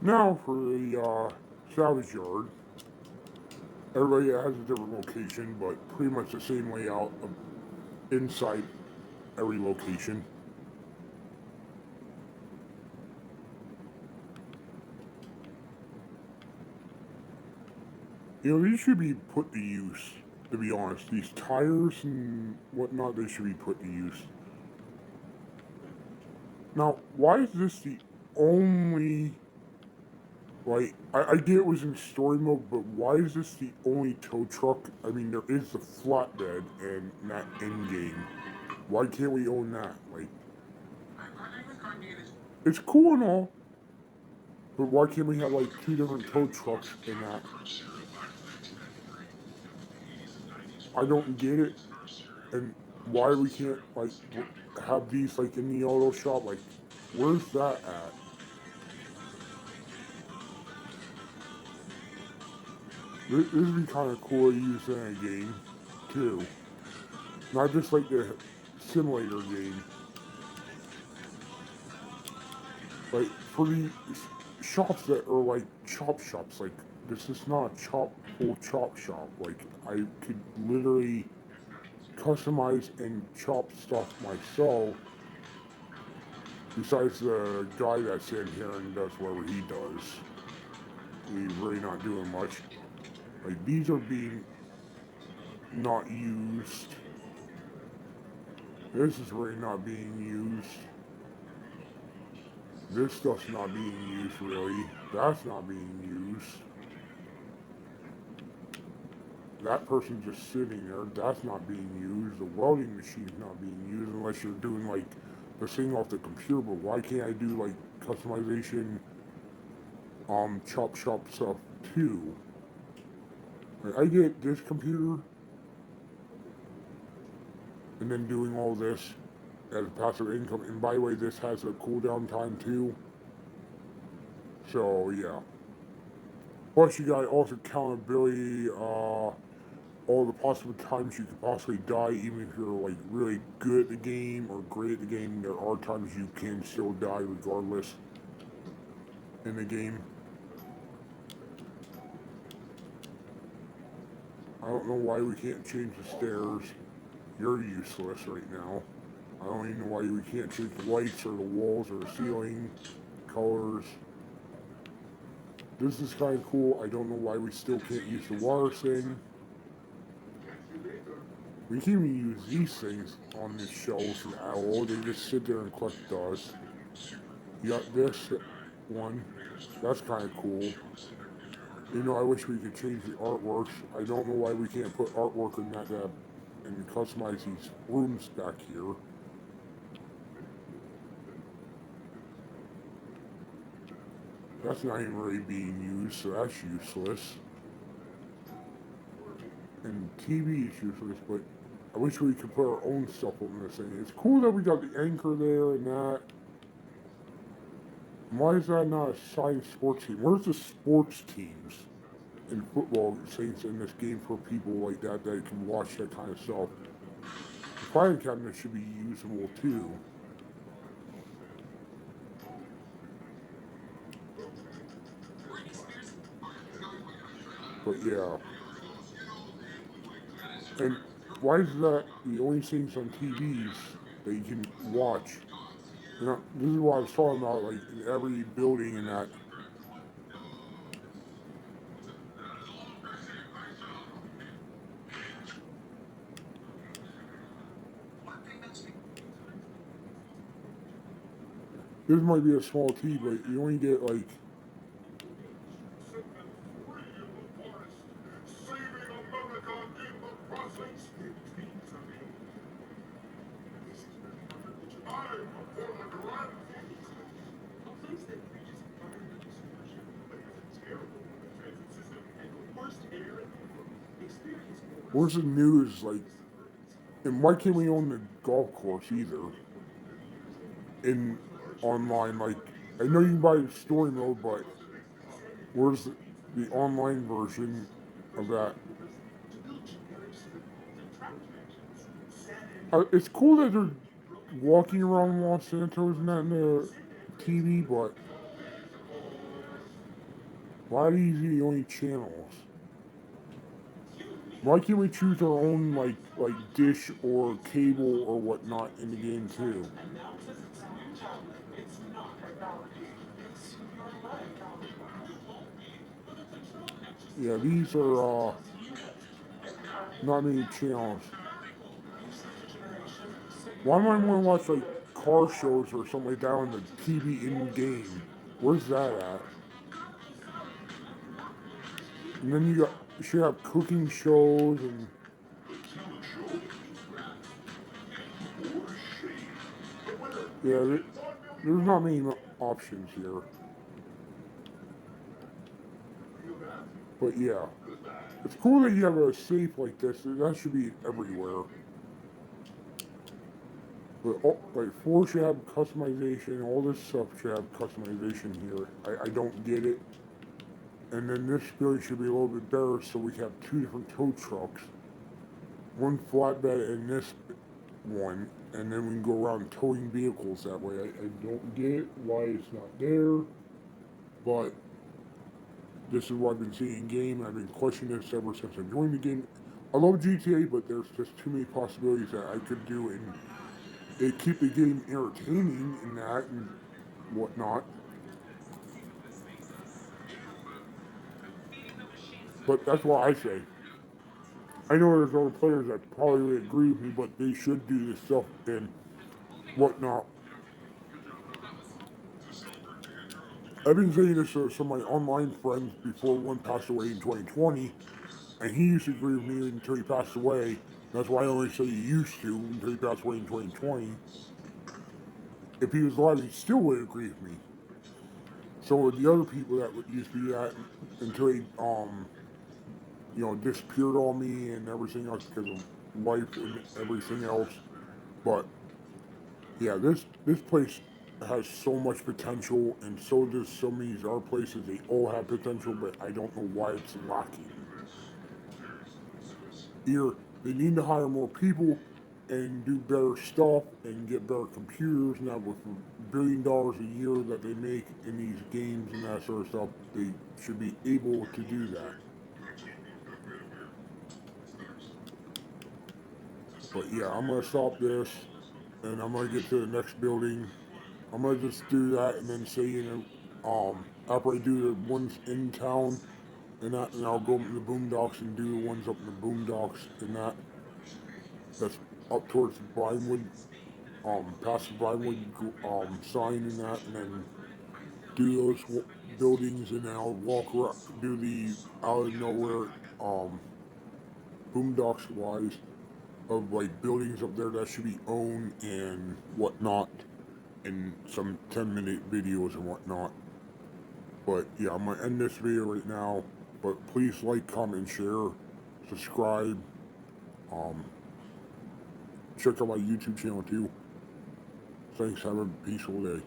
Now for the salvage yard, everybody has a different location, but pretty much the same layout of inside every location. You know, these should be put to use, to be honest. These tires and whatnot, they should be put to use. Now, why is this the only, like, I get it was in story mode, but why is this the only tow truck? I mean, there is the flatbed and that in game. Why can't we own that? Like, it's cool and all, but why can't we have, like, two different tow trucks in that? I don't get it. And why we can't, like, have these, like, in the auto shop? Like, where's that at? This would be kind of cool to use in a game, too. Not just like the simulator game. Like, for the shops that are like chop shops, like, this is not a full chop shop. Like, I could literally customize and chop stuff myself, besides the guy that's in here and does whatever he does. He's really not doing much. Like, these are being not used. This is really not being used. This stuff's not being used, really. That's not being used. That person's just sitting there. That's not being used. The welding machine's not being used unless you're doing, like, the thing off the computer. But why can't I do, like, customization, chop shop stuff, too? Like, I get this computer, and then doing all this as passive income. And by the way, this has a cooldown time, too. So, yeah. Plus, you got also accountability, all the possible times you could possibly die, even if you're, like, really good at the game or great at the game. There are times you can still die regardless in the game. I don't know why we can't change the stairs. You're useless right now. I don't even know why we can't change the lights or the walls or the ceiling colors. This is kind of cool. I don't know why we still can't use the water thing. We can't even use these things on this shelf at all. They just sit there and collect dust. You got this one. That's kind of cool. You know, I wish we could change the artworks. I don't know why we can't put artwork in that and customize these rooms back here. That's not even really being used, so that's useless. And TV is useless, but I wish we could put our own stuff on this thing. It's cool that we got the anchor there and that. Why is that not a signed sports team? Where's the sports teams in football things in this game for people like that can watch that kind of stuff? The filing cabinet should be usable too. But yeah. And why is that the only things on TVs that you can watch? You know, this is what I was talking about, like in every building and that. This might be a small TV, but you only get like where's the news like, and why can't we own the golf course either? In online, like I know you can buy the story mode, but where's the online version of that? It's cool that they're walking around Los Santos and that in the TV, but Why are these the only channels? Why can't we choose our own like dish or cable or whatnot in the game too? Yeah, these are not many channels. Why do I want to watch like car shows or something like that on the TV in game? Where's that at? And then you should have cooking shows and yeah, there's not many options here. But yeah, it's cool that you have a safe like this. That should be everywhere. But like 4 should have customization. All this stuff should have customization here. I don't get it. And then this building should be a little bit better, so we have 2 different tow trucks, one flatbed and this one, and then we can go around towing vehicles that way. I don't get why it's not there, but this is what I've been seeing in game. I've been questioning this ever since I joined the game. I love GTA, but there's just too many possibilities that I could do, and it keep the game entertaining and that and whatnot. But that's what I say. I know there's other players that probably would agree with me, but they should do this stuff and whatnot. I've been saying this to some of my online friends before one passed away in 2020, and he used to agree with me until he passed away. That's why I only say he used to until he passed away in 2020. If he was alive, he still would agree with me. So with the other people that used to be that until he disappeared on me and everything else because of life and everything else. But yeah, this place has so much potential, and so does so many other places. They all have potential, but I don't know why it's lacking. Either they need to hire more people and do better stuff and get better computers. Now with $1 billion a year that they make in these games and that sort of stuff, they should be able to do that. But yeah, I'm gonna stop this and I'm gonna get to the next building. I'm gonna just do that and then say, after I do the ones in town and that, and I'll go up in the boondocks and do the ones up in the boondocks and that's up towards Brinewood, past the Brinewood sign and that, and then do those buildings and then I'll walk around, do the out of nowhere boondocks wise of like buildings up there that should be owned and whatnot, and some 10-minute videos and whatnot. But yeah, I'm gonna end this video right now. But please like, comment, share, subscribe. Um, check out my YouTube channel too. Thanks. Have a peaceful day.